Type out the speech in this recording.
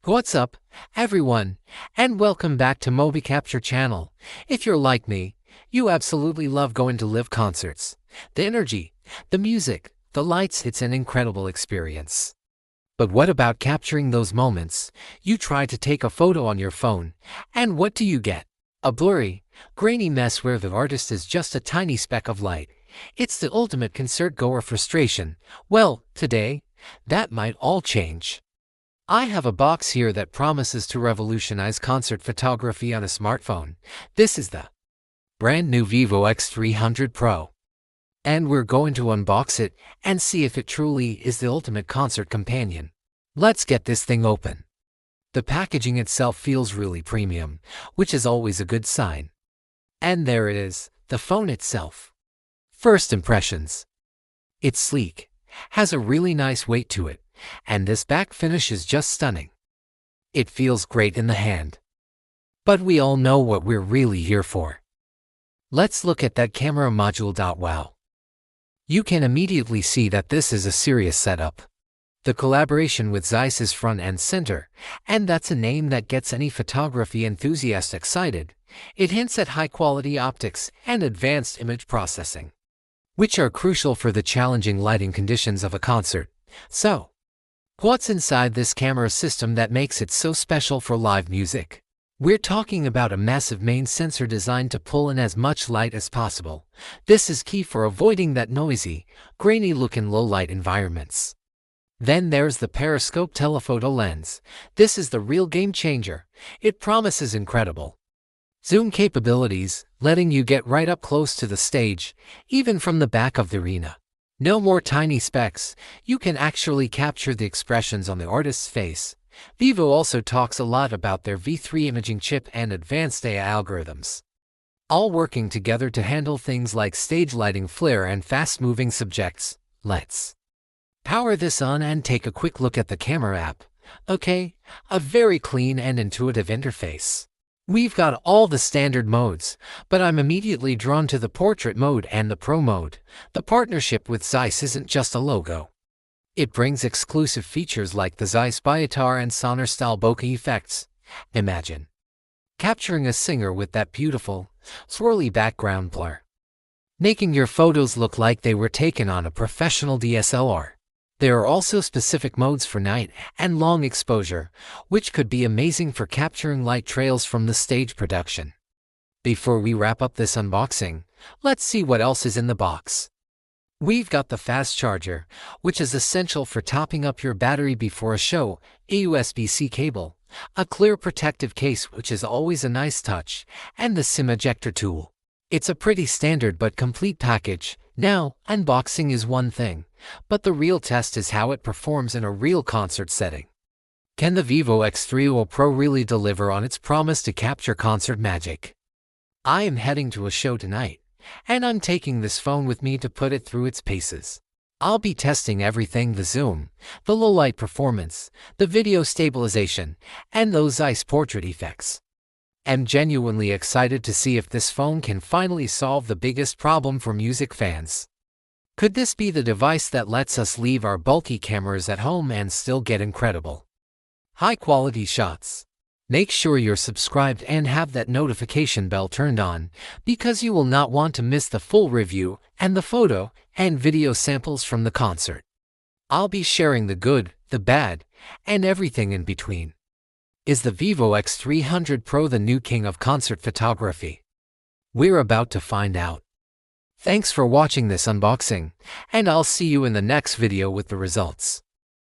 What's up, everyone, and welcome back to Moby Capture channel. If you're like me, you absolutely love going to live concerts. The energy, the music, the lights, it's an incredible experience. But what about capturing those moments? You try to take a photo on your phone, and what do you get? A blurry, grainy mess where the artist is just a tiny speck of light. It's the ultimate concert-goer frustration. Well, today, that might all change. I have a box here that promises to revolutionize concert photography on a smartphone. This is the brand new Vivo X300 Pro. And we're going to unbox it and see if it truly is the ultimate concert companion. Let's get this thing open. The packaging itself feels really premium, which is always a good sign. And there it is, the phone itself. First impressions. It's sleek, has a really nice weight to it, and this back finish is just stunning. It feels great in the hand. But we all know what we're really here for. Let's look at that camera module. Wow. You can immediately see that this is a serious setup. The collaboration with Zeiss is front and center, and that's a name that gets any photography enthusiast excited. It hints at high-quality optics and advanced image processing, which are crucial for the challenging lighting conditions of a concert. So, what's inside this camera system that makes it so special for live music? We're talking about a massive main sensor designed to pull in as much light as possible. This is key for avoiding that noisy, grainy look in low-light environments. Then there's the periscope telephoto lens. This is the real game changer. It promises incredible zoom capabilities, letting you get right up close to the stage, even from the back of the arena. No more tiny specks, you can actually capture the expressions on the artist's face. Vivo also talks a lot about their V3 imaging chip and advanced AI algorithms, all working together to handle things like stage lighting, flare, and fast-moving subjects. Let's power this on and take a quick look at the camera app. Okay, a very clean and intuitive interface. We've got all the standard modes, but I'm immediately drawn to the portrait mode and the pro mode. The partnership with Zeiss isn't just a logo. It brings exclusive features like the Zeiss Biotar and Sonor-style bokeh effects. Imagine capturing a singer with that beautiful, swirly background blur, making your photos look like they were taken on a professional DSLR. There are also specific modes for night and long exposure, which could be amazing for capturing light trails from the stage production. Before we wrap up this unboxing, let's see what else is in the box. We've got the fast charger, which is essential for topping up your battery before a show, a USB-C cable, a clear protective case, which is always a nice touch, and the SIM ejector tool. It's a pretty standard but complete package. Now, unboxing is one thing, but the real test is how it performs in a real concert setting. Can the Vivo X300 Pro really deliver on its promise to capture concert magic? I am heading to a show tonight, and I'm taking this phone with me to put it through its paces. I'll be testing everything: the zoom, the low-light performance, the video stabilization, and those Zeiss portrait effects. I'm genuinely excited to see if this phone can finally solve the biggest problem for music fans. Could this be the device that lets us leave our bulky cameras at home and still get incredible, high-quality shots? Make sure you're subscribed and have that notification bell turned on, because you will not want to miss the full review and the photo and video samples from the concert. I'll be sharing the good, the bad, and everything in between. Is the Vivo X300 Pro the new king of concert photography? We're about to find out. Thanks for watching this unboxing, and I'll see you in the next video with the results.